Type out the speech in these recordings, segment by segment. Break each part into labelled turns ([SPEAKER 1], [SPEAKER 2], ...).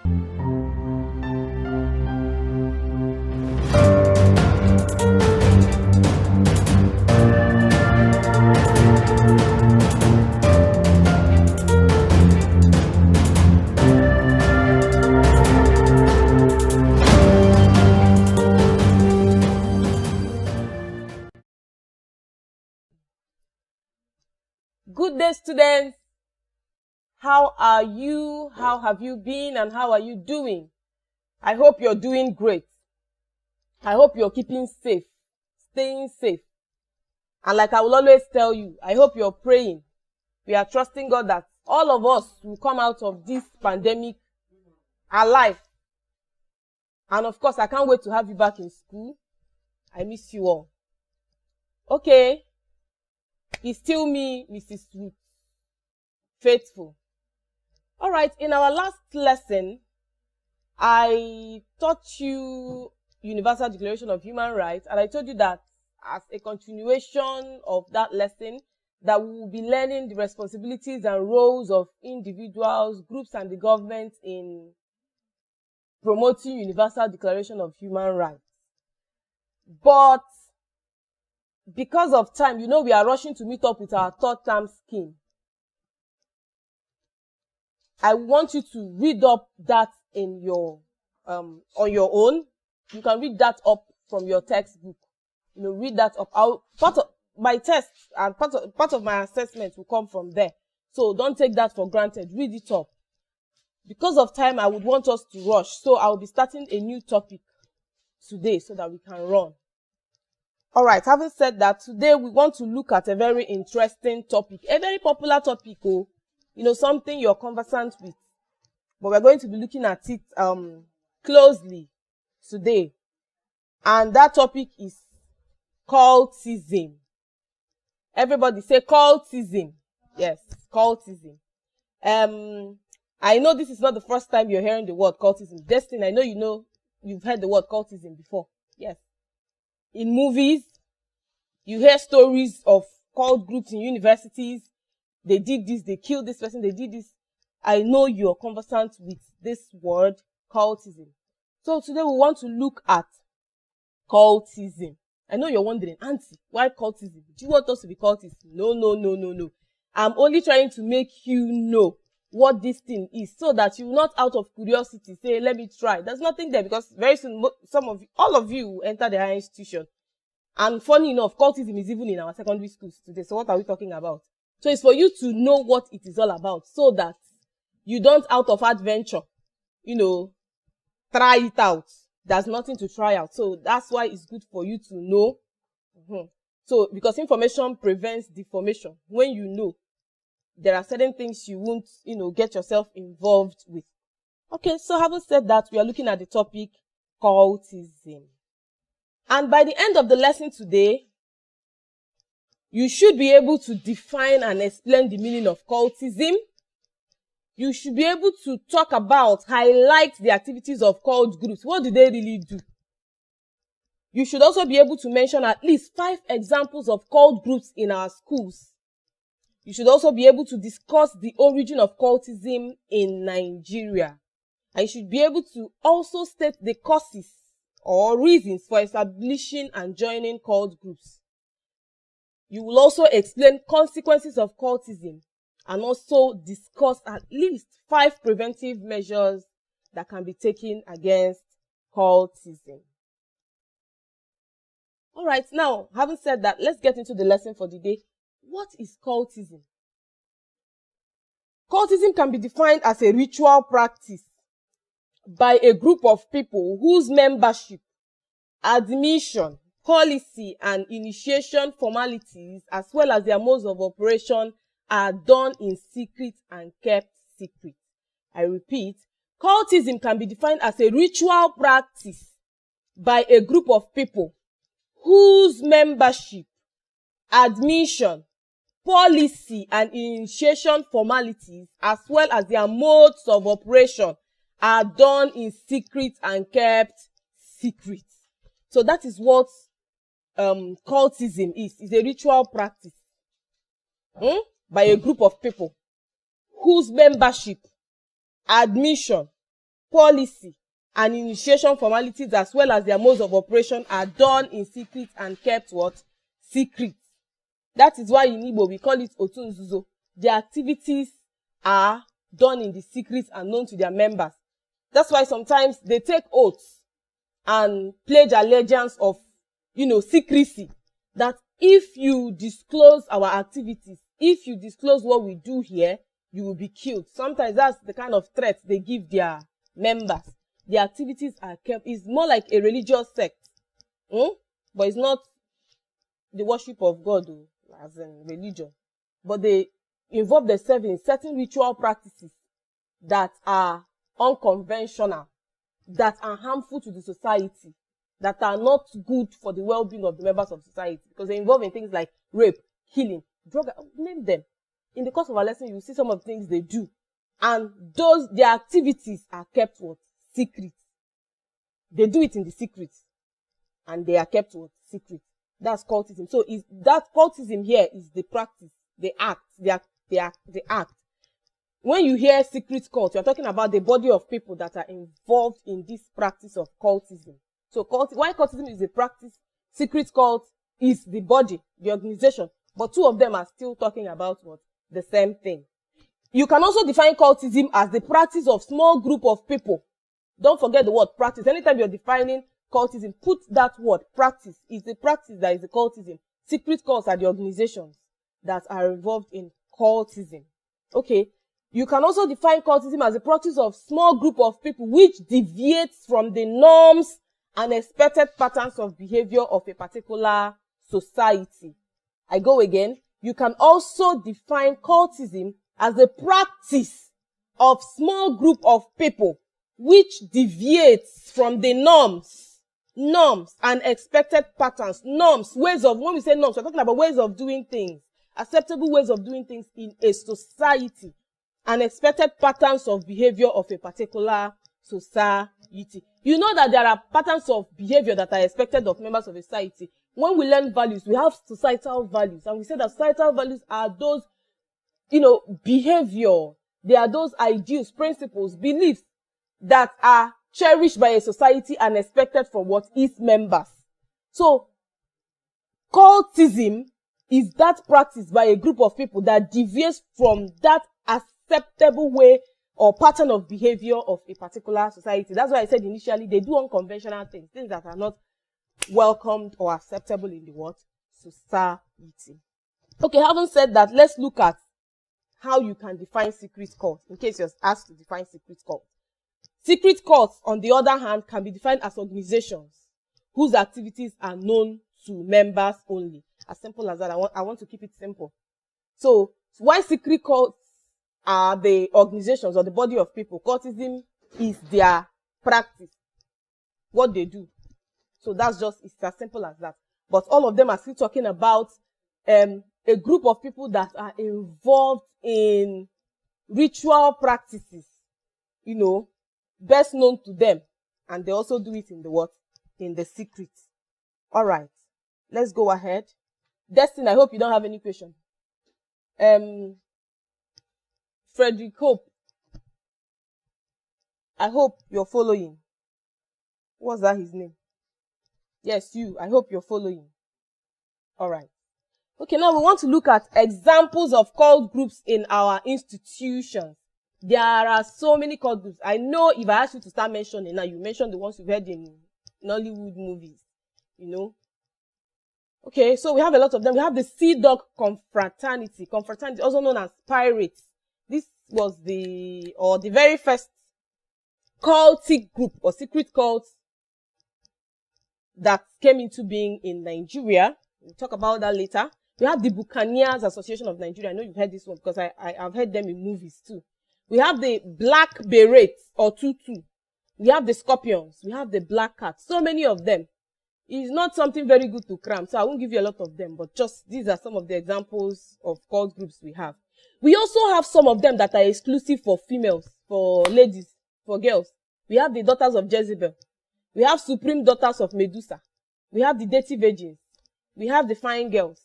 [SPEAKER 1] Good day, students. How are you? How have you been? And how are you doing? I hope you're doing great. I hope you're keeping safe, staying safe. And like I will always tell you, I hope you're praying. We are trusting God that all of us will come out of this pandemic alive. And of course, I can't wait to have you back in school. I miss you all. Okay. It's still me, Mrs. Ruth. Faithful. All right, in our last lesson, I taught you Universal Declaration of Human Rights, and I told you that as a continuation of that lesson, that we will be learning the responsibilities and roles of individuals, groups, and the government in promoting Universal Declaration of Human Rights. But because of time, you know, we are rushing to meet up with our third term scheme. I want you to read up that in your on your own. You can read that up from your textbook. You know, read that up. Part of my test and part of my assessment will come from there. So don't take that for granted. Read it up. Because of time, I would want us to rush. So I will be starting a new topic today so that we can run. All right, having said that, today we want to look at a very interesting topic, a very popular topic, you know, something you're conversant with. But we're going to be looking at it closely today. And that topic is cultism. Everybody say cultism. Yes, cultism. I know this is not the first time you're hearing the word cultism. Destiny, I know you've heard the word cultism before. Yes. In movies, you hear stories of cult groups in universities. They did this, they killed this person, they did this. I know you're conversant with this word, cultism. So today we want to look at cultism. I know you're wondering, Auntie, why cultism? Do you want us to be cultists? No. I'm only trying to make you know what this thing is so that you not out of curiosity say, let me try. There's nothing there because very soon, all of you will enter the higher institution. And funny enough, cultism is even in our secondary schools today. So what are we talking about? So it's for you to know what it is all about so that you don't out of adventure, you know, try it out. There's nothing to try out. So that's why it's good for you to know. So because information prevents deformation. When you know, there are certain things you won't, you know, get yourself involved with. Okay, so having said that, we are looking at the topic cultism. And by the end of the lesson today, you should be able to define and explain the meaning of cultism. You should be able to talk about, highlight the activities of cult groups. What do they really do? You should also be able to mention at least 5 examples of cult groups in our schools. You should also be able to discuss the origin of cultism in Nigeria. And you should be able to also state the causes or reasons for establishing and joining cult groups. You will also explain consequences of cultism and also discuss at least 5 preventive measures that can be taken against cultism. All right, now, having said that, let's get into the lesson for the day. What is cultism? Cultism can be defined as a ritual practice by a group of people whose membership, admission, policy, and initiation formalities, as well as their modes of operation, are done in secret and kept secret. I repeat, cultism can be defined as a ritual practice by a group of people whose membership, admission, policy, and initiation formalities, as well as their modes of operation, are done in secret and kept secret. So that is what cultism is. It's a ritual practice by a group of people whose membership, admission, policy, and initiation formalities, as well as their modes of operation, are done in secret and kept what? Secret. That is why in Igbo we call it Otunzuzo. Their activities are done in the secret and known to their members. That's why sometimes they take oaths and pledge allegiance of, secrecy. That if you disclose our activities, if you disclose what we do here, you will be killed. Sometimes that's the kind of threat they give their members. The activities are kept. It's more like a religious sect. But it's not the worship of God, as in religion. But they involve themselves in certain ritual practices that are unconventional, that are harmful to the society, that are not good for the well-being of the members of society, because they involve in things like rape, killing, drug, name them. In the course of our lesson, you will see some of the things they do. And their activities are kept what? Secret. They do it in the secret. And they are kept what? Secret. That's cultism. So that cultism here is the practice, the act, the act. When you hear secret cult, you're talking about the body of people that are involved in this practice of cultism. So why cultism is a practice, secret cult is the body, the organization. But two of them are still talking about what? The same thing. You can also define cultism as the practice of small group of people. Don't forget the word practice. Anytime you're defining cultism, put that word practice. It's the practice that is the cultism. Secret cults are the organizations that are involved in cultism. Okay. You can also define cultism as the practice of small group of people which deviates from the norms and expected patterns of behavior of a particular society. I go again. You can also define cultism as the practice of small group of people which deviates from the norms and expected patterns. When we say norms, we're talking about ways of doing things, acceptable ways of doing things in a society, and expected patterns of behavior of a particular society. You know that there are patterns of behavior that are expected of members of a society. When we learn values, we have societal values, and we say that societal values are those, behavior. They are those ideals, principles, beliefs that are cherished by a society and expected from its members. So, cultism is that practice by a group of people that deviates from that acceptable way or pattern of behavior of a particular society. That's why I said initially they do unconventional things that are not welcomed or acceptable in the society. Okay, having said that, let's look at how you can define secret cult, in case you're asked to define secret cult. Secret cults, on the other hand, can be defined as organizations whose activities are known to members only. As simple as that. I want to keep it simple. So, why secret cults are the organizations or the body of people? Cultism is their practice, what they do. So it's as simple as that. But all of them are still talking about a group of people that are involved in ritual practices, best known to them. And they also do it in the secret. All right. Let's go ahead. Destin, I hope you don't have any question. Frederick Hope, I hope you're following. What's that his name? Yes, you. I hope you're following. All right. Okay, now we want to look at examples of cult groups in our institutions. There are so many cult groups. I know if I ask you to start mentioning now, you mention the ones you've heard in Nollywood movies, Okay, so we have a lot of them. We have the Sea Dog Confraternity, also known as Pirates. This was the very first cultic group or secret cult that came into being in Nigeria. We'll talk about that later. We have the Buccaneers Association of Nigeria. I know you've heard this one because I've heard them in movies too. We have the Black Berets or Tutu. We have the Scorpions. We have the Black Cat. So many of them. It's not something very good to cram, so I won't give you a lot of them, but just these are some of the examples of cult groups we have. We also have some of them that are exclusive for females, for ladies, for girls. We have the Daughters of Jezebel. We have Supreme Daughters of Medusa. We have the Dirty Virgins. We have the Fine Girls.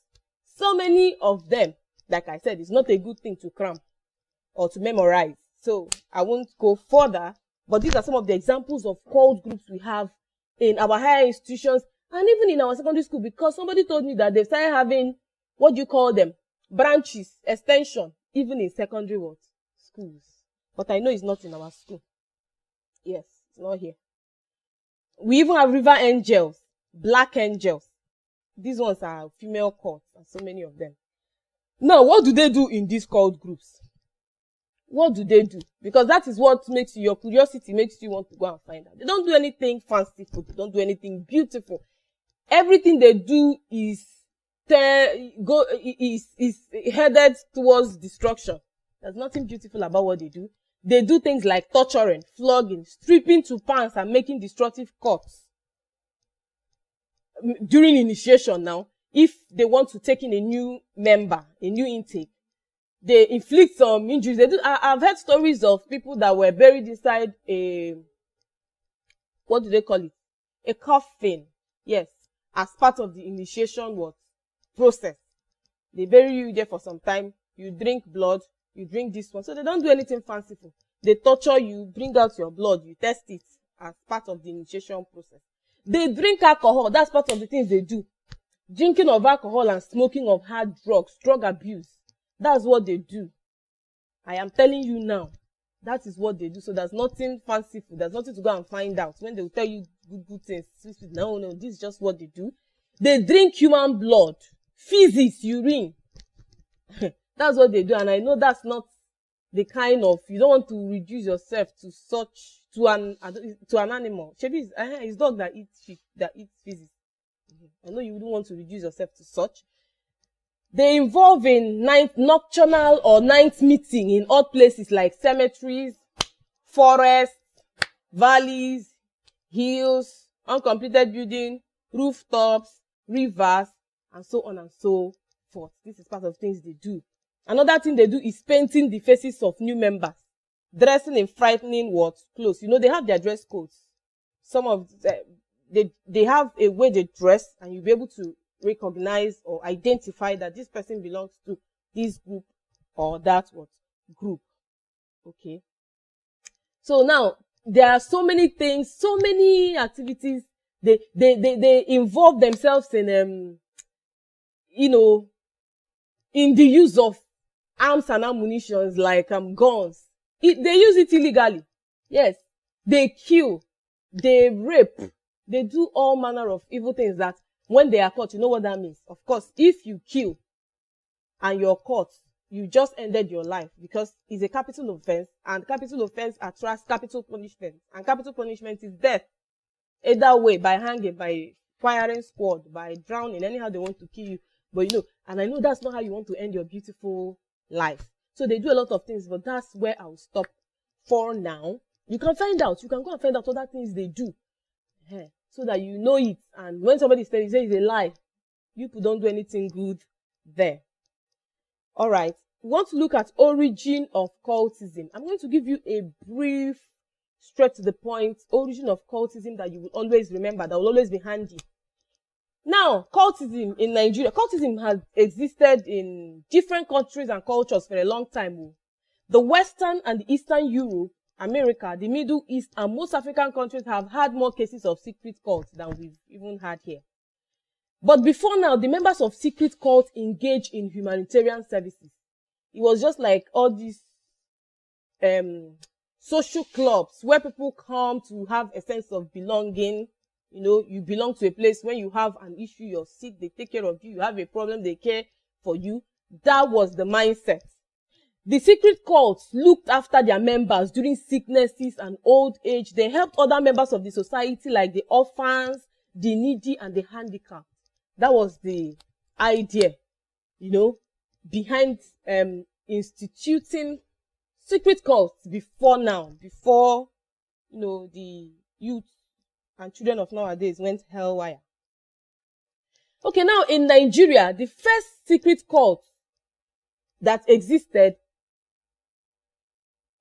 [SPEAKER 1] So many of them, like I said, it's not a good thing to cram or to memorize. So I won't go further, But these are some of the examples of cult groups we have in our higher institutions and even in our secondary school, because somebody told me that they started having, what do you call them, branches, extension, even in secondary schools. But I know it's not in our school. Yes, it's not here. We even have river angels, black angels. These ones are female cults, and so many of them. Now, what do they do in these cult groups? What do they do? Because that is what makes you, your curiosity makes you want to go and find out. They don't do anything fanciful. They don't do anything beautiful. Everything they do is headed towards destruction. There's nothing beautiful about what they do. They do things like torturing, flogging, stripping to pants, and making destructive cuts. During initiation now, if they want to take in a new member, a new intake, they inflict some injuries. They do. I've heard stories of people that were buried inside a, what do they call it? A coffin. Yes, as part of the initiation process. They bury you there for some time. You drink blood. You drink this one. So they don't do anything fanciful. They torture you, bring out your blood, you test it as part of the initiation process. They drink alcohol. That's part of the things they do. Drinking of alcohol and smoking of hard drugs, drug abuse. That's what they do. I am telling you now. That is what they do. So there's nothing fanciful. There's nothing to go and find out. When they will tell you good things, no, this is just what they do. They drink human blood, feces, urine. That's what they do. And I know that's not the kind of, you don't want to reduce yourself to such, to an animal. Shebi is dog that eats feces. I know you wouldn't want to reduce yourself to such. They involve in nocturnal or night meeting in odd places like cemeteries, forests, valleys, hills, uncompleted building, rooftops, rivers, and so on and so forth. This is part of things they do. Another thing they do is painting the faces of new members, dressing in frightening clothes. You know, they have their dress codes. Some of they have a way they dress, and you'll be able to recognize or identify that this person belongs to this group or that group. Okay. So now there are so many things, so many activities. They involve themselves in in the use of arms and ammunition like guns. They use it illegally. Yes. They kill, they rape, they do all manner of evil things that when they are caught, you know what that means. Of course, if you kill and you're caught, you just ended your life, because it's a capital offense, and capital offense attracts capital punishment, and capital punishment is death. Either way, by hanging, by firing squad, by drowning, anyhow they want to kill you. But and I know that's not how you want to end your beautiful life. So they do a lot of things, but that's where I'll stop for now. You can find out. You can go and find out other things they do. So that you know it. And when somebody says it's a lie, you people don't do anything good there. All right. We want to look at origin of cultism. I'm going to give you a brief, straight to the point, origin of cultism that you will always remember, that will always be handy. Now, cultism in Nigeria, cultism has existed in different countries and cultures for a long time. The Western and the Eastern Europe, America, the Middle East, and most African countries have had more cases of secret cults than we've even had here. But before now, the members of secret cults engage in humanitarian services. It was just like all these social clubs where people come to have a sense of belonging. You belong to a place. When you have an issue, you're sick, they take care of you. You have a problem, they care for you. That was the mindset. The secret cults looked after their members during sicknesses and old age. They helped other members of the society like the orphans, the needy, and the handicapped. That was the idea, behind instituting secret cults before now, before, the youth and children of nowadays went hellwire. Okay, now in Nigeria, the first secret cult that existed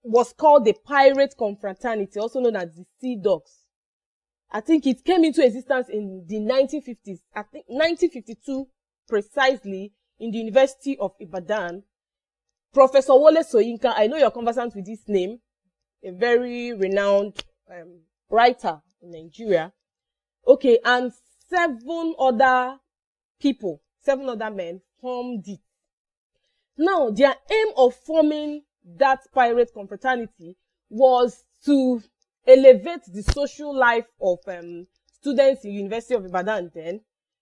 [SPEAKER 1] was called the Pirate Confraternity, also known as the Sea Dogs. I think it came into existence in the 1950s. I think 1952 precisely, in the University of Ibadan. Professor Wole Soyinka, I know you're conversant with this name. a very renowned writer in Nigeria. Okay, and 7 other people, 7 other men formed it. Now, their aim of forming that pirate confraternity was to elevate the social life of students in University of Ibadan then.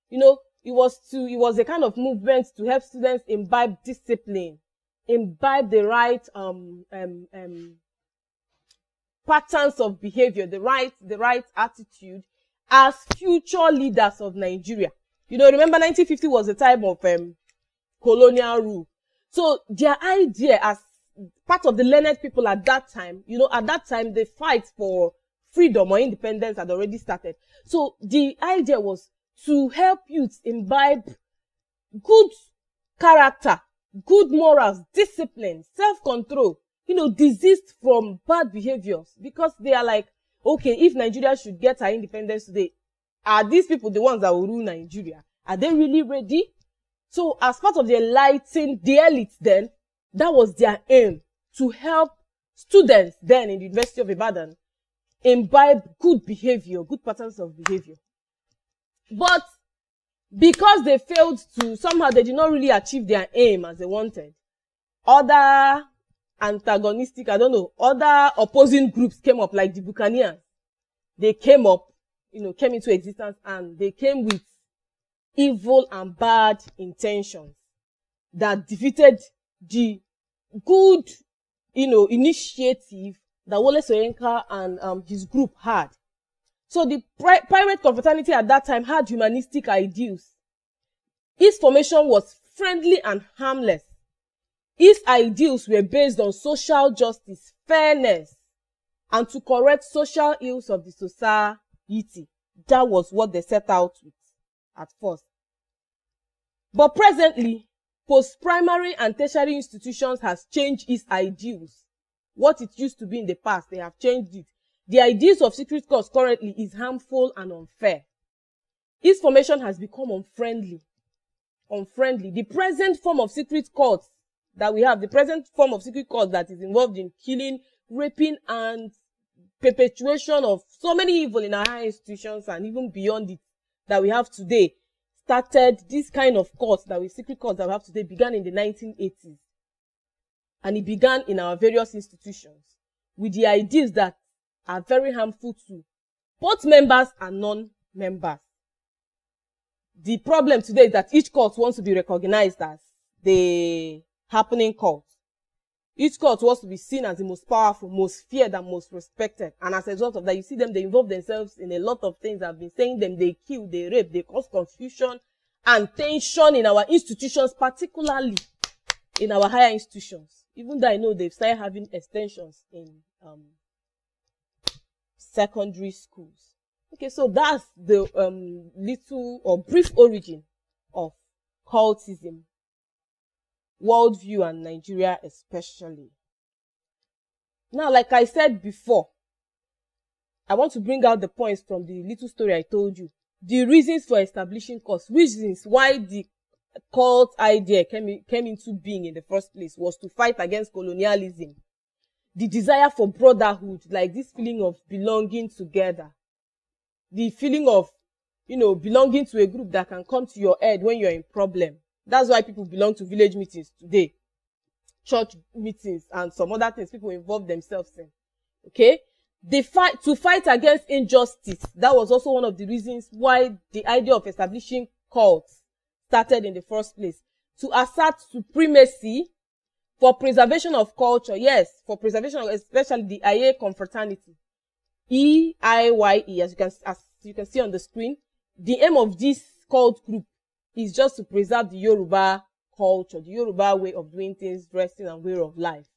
[SPEAKER 1] You know, it was a kind of movement to help students imbibe discipline, imbibe the right patterns of behavior, the right attitude as future leaders of Nigeria. You know, remember 1950 was the time of colonial rule. So their idea as part of the learned people at that time, you know, at that time the fight for freedom or independence had already started. So the idea was to help youth imbibe good character, good morals, discipline, self-control, you know, desist from bad behaviors, because they are like, okay, if Nigeria should get her independence today, are these people the ones that will rule Nigeria? Are they really ready? So as part of the enlightening the elites then, that was their aim, to help students then in the University of Ibadan imbibe good behavior, good patterns of behavior. But because they failed to, somehow they did not really achieve their aim as they wanted, other antagonistic, other opposing groups came up, like the Buccaneers. They came up, you know, came into existence, and they came with evil and bad intentions that defeated the good, you know, initiative that Wole Soyinka and his group had. So the pirate confraternity at that time had humanistic ideals. Its formation was friendly and harmless. Its ideals were based on social justice, fairness, and to correct social ills of the society. That was what they set out with at first. But presently, post-primary and tertiary institutions has changed its ideals. What it used to be in the past, they have changed it. The ideas of secret courts currently is harmful and unfair. Its formation has become unfriendly. The present form of secret courts that we have, the present form of secret courts that is involved in killing, raping, and perpetuation of so many evil in our higher institutions and even beyond it that we have today, started, this kind of courts that we, secret courts that we have today, began in the 1980s. And it began in our various institutions with the ideas that are very harmful to both members and non-members. The problem today is that each court wants to be recognized as the happening court. Each court wants to be seen as the most powerful, most feared, and most respected. And as a result of that, you see them, they involve themselves in a lot of things. I've been saying them, they kill, they rape, they cause confusion and tension in our institutions, particularly in our higher institutions. Even though I know they've started having extensions in secondary schools. Okay, so that's the little or brief origin of cultism, worldview, and Nigeria especially. Now, like I said before, I want to bring out the points from the little story I told you. The reasons for establishing cults, reasons why the cult idea came into being in the first place, was to fight against colonialism. The desire for brotherhood, like this feeling of belonging together. The feeling of, you know, belonging to a group that can come to your aid when you're in problem. That's why people belong to village meetings today, church meetings, and some other things people involve themselves in. Okay? They fight to fight against injustice. That was also one of the reasons why the idea of establishing cults started in the first place. To assert supremacy, for preservation of culture, yes, for preservation of especially the Aye confraternity, EIYE, as you can see on the screen. The aim of this cult group is just to preserve the Yoruba culture, the Yoruba way of doing things, dressing, and way of life.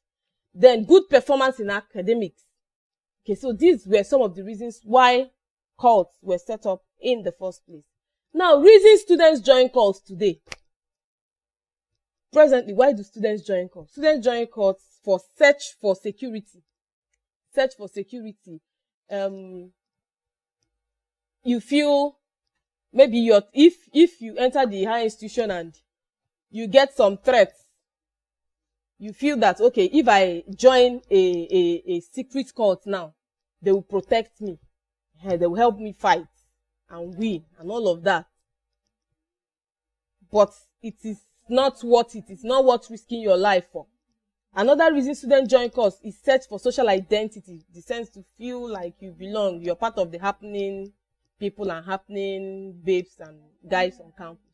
[SPEAKER 1] Then good performance in academics. Okay, so these were some of the reasons why cults were set up in the first place. Now, reasons students join cults today. Presently, why do students join cults? Students join cults for search for security. Search for security. You feel maybe if you enter the higher institution and you get some threats, You feel that, okay, if I join a secret cult now, they will protect me. They will help me fight and win and all of that. But it is not worth it. It's not worth risking your life for. Another reason students join cults is search for social identity, the sense to feel like you belong, you're part of the happening people and happening babes and guys on campus.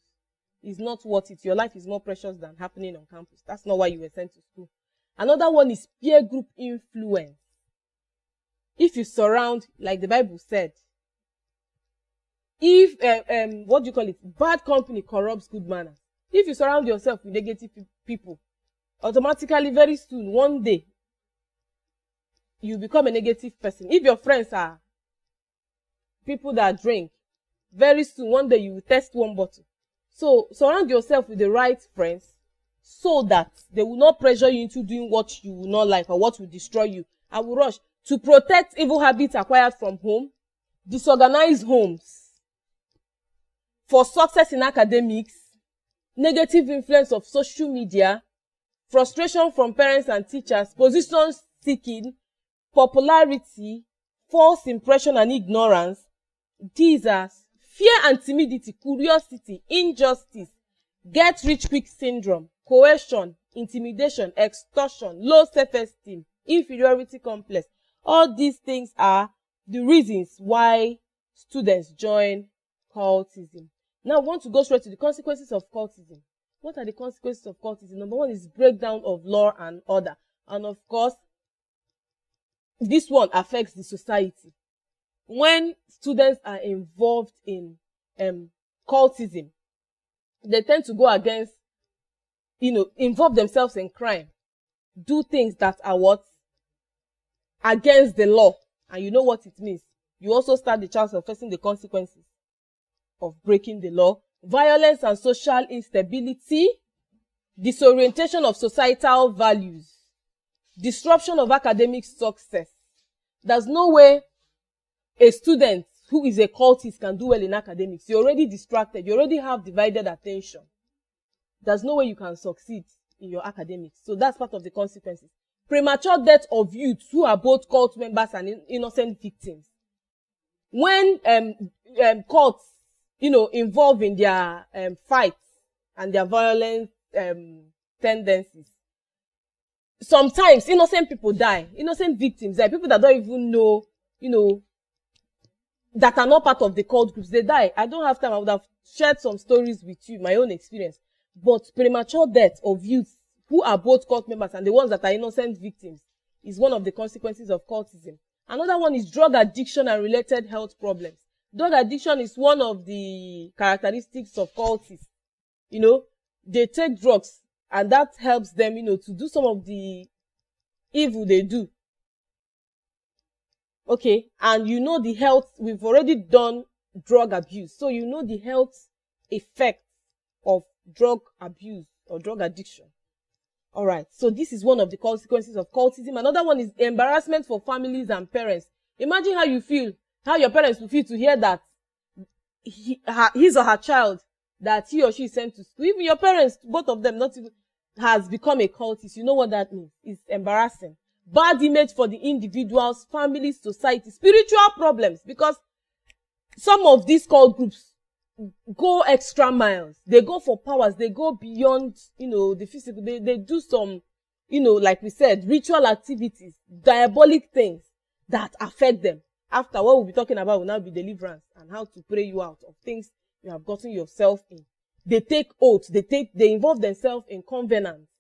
[SPEAKER 1] It's not worth it. Your life is more precious than happening on campus. That's not why you were sent to school. Another one is peer group influence. If you surround, like the Bible said, if what do you call it? Bad company corrupts good manners. If you surround yourself with negative people, automatically, very soon, one day, you become a negative person. If your friends are people that drink, very soon, one day, you will test one bottle. So surround yourself with the right friends so that they will not pressure you into doing what you will not like or what will destroy you. I will rush to protect evil habits acquired from home, disorganized homes, for success in academics, negative influence of social media, frustration from parents and teachers, position seeking, popularity, false impression and ignorance. These are fear and timidity, curiosity, injustice, get rich quick syndrome, coercion, intimidation, extortion, low self-esteem, inferiority complex. All these things are the reasons why students join cultism. Now, I want to go straight to the consequences of cultism. What are the consequences of cultism? Number one is breakdown of law and order. And of course, this one affects the society. When students are involved in cultism, they tend to go against, involve themselves in crime, do things that are what? Against the law. And you know what it means. You also stand the chance of facing the consequences of breaking the law. Violence and social instability, disorientation of societal values, disruption of academic success. There's no way a student who is a cultist can do well in academics. You're already distracted. You already have divided attention. There's no way you can succeed in your academics. So that's part of the consequences. Premature death of youths who are both cult members and innocent victims. When cults, involved in their fights and their violent tendencies, sometimes innocent people die. Innocent victims die. People that don't even know, that are not part of the cult groups, they die. I don't have time. I would have shared some stories with you, my own experience. But premature death of youths who are both cult members and the ones that are innocent victims is one of the consequences of cultism. Another one is drug addiction and related health problems. Drug addiction is one of the characteristics of cultists. They take drugs and that helps them, to do some of the evil they do. Okay, and the health, we've already done drug abuse. So the health effect of drug abuse or drug addiction. All right, so this is one of the consequences of cultism. Another one is embarrassment for families and parents. Imagine how your parents will feel to hear that his or her child, that he or she is sent to school, even your parents, both of them, not even, has become a cultist. You know what that means? It's embarrassing. Bad image for the individuals, families, society, spiritual problems, because some of these cult groups go extra miles. They go for powers. They go beyond, the physical. They do some, like we said, ritual activities, diabolic things that affect them. After what we'll be talking about will now be deliverance and how to pray you out of things you have gotten yourself in. They take oaths. They involve themselves in covenants.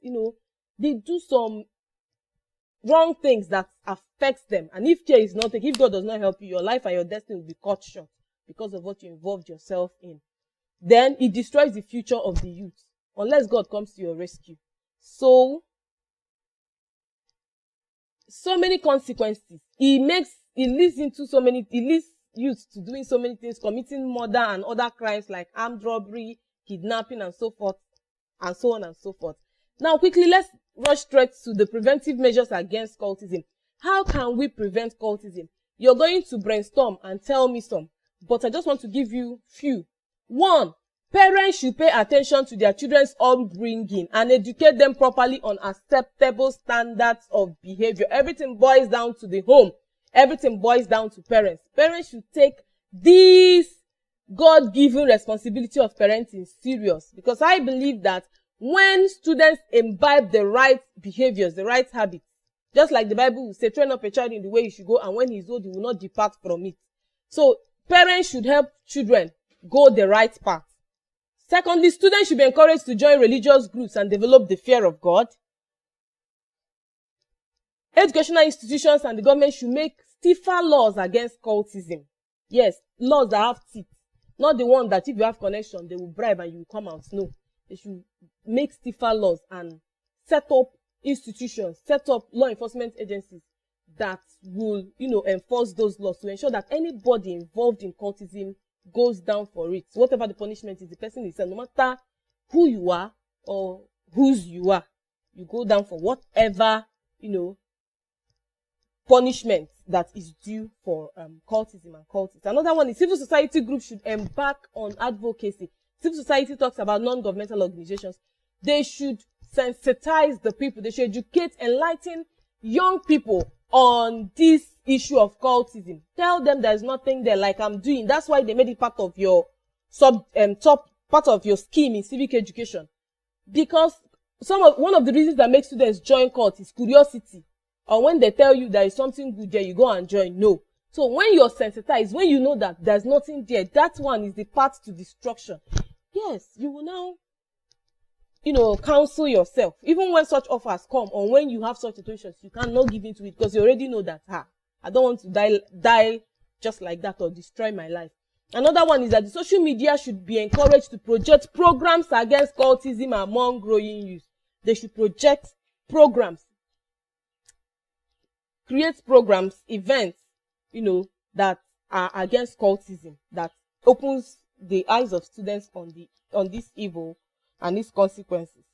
[SPEAKER 1] They do some wrong things that affects them. And if care is not taken, if God does not help you, your life and your destiny will be cut short because of what you involved yourself in. Then it destroys the future of the youth unless God comes to your rescue. So many consequences. It leads youth to doing so many things, committing murder and other crimes like armed robbery, kidnapping, and so forth, and so on and so forth. Now, quickly, let's rush straight to the preventive measures against cultism. How can we prevent cultism? You're going to brainstorm and tell me some, but I just want to give you few. One, Parents should pay attention to their children's upbringing and educate them properly on acceptable standards of behavior. Everything boils down to the home. Everything boils down to parents. Parents should take this God-given responsibility of parenting serious, because I believe that when students imbibe the right behaviors, the right habits, just like the Bible will say, train up a child in the way he should go, and when he's old, he will not depart from it. So parents should help children go the right path. Secondly, students should be encouraged to join religious groups and develop the fear of God. Educational institutions and the government should make stiffer laws against cultism. Yes, laws that have teeth. Not the one that if you have connection, they will bribe and you will come out. No. They should make stiffer laws and set up institutions, set up law enforcement agencies that will, enforce those laws to ensure that anybody involved in cultism goes down for it. Whatever the punishment is, the person is, no matter who you are or whose you are, you go down for whatever, punishment that is due for cultism and cultists. Another one is civil society groups should embark on advocacy. Civil society talks about non-governmental organizations. They should sensitize the people. They should educate, enlighten young people on this issue of cultism. Tell them there's nothing there like I'm doing. That's why they made it part of your top part of your scheme in civic education. Because one of the reasons that makes students join cult is curiosity. Or when they tell you there is something good there, you go and join. No. So when you're sensitized, when you know that there's nothing there, that one is the path to destruction. Yes, you will now, counsel yourself. Even when such offers come, or when you have such situations, you cannot give into it because you already know that, I don't want to die just like that or destroy my life. Another one is that the social media should be encouraged to project programs against cultism among growing youth. They should project programs, create programs, events, that are against cultism, that opens the eyes of students on this evil and its consequences.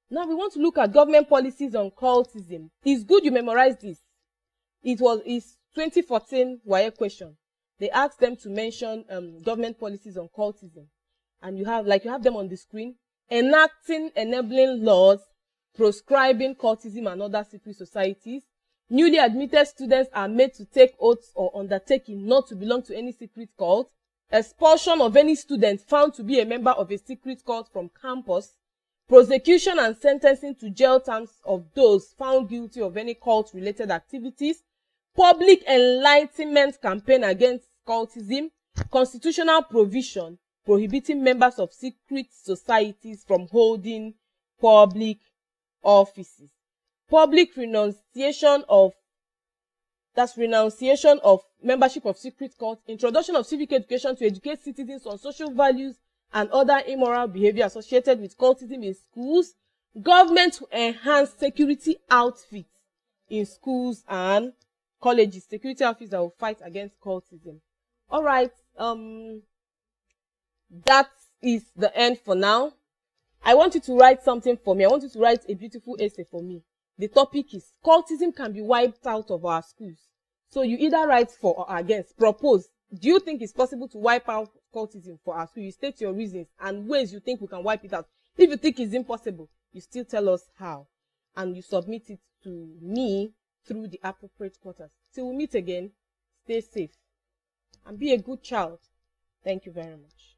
[SPEAKER 1] Now we want to look at government policies on cultism. It's good you memorize this. It's 2014 WAEC question. They asked them to mention government policies on cultism, and you have them on the screen. Enacting enabling laws proscribing cultism and other secret societies. Newly admitted students are made to take oaths or undertaking not to belong to any secret cult. Expulsion of any student found to be a member of a secret cult from campus. Prosecution and sentencing to jail terms of those found guilty of any cult-related activities. Public enlightenment campaign against cultism. Constitutional provision prohibiting members of secret societies from holding public offices. Public renunciation of membership of secret cult. Introduction of civic education to educate citizens on social values and other immoral behavior associated with cultism in schools. Government to enhance security outfits in schools and colleges. Security outfits that will fight against cultism. All right. That is the end for now. I want you to write something for me. I want you to write a beautiful essay for me. The topic is cultism can be wiped out of our schools. So you either write for or against. Propose. Do you think it's possible to wipe out cultism for our school? You state your reasons and ways you think we can wipe it out. If you think it's impossible, you still tell us how. And you submit it to me through the appropriate quarters. Till we meet again, stay safe and be a good child. Thank you very much.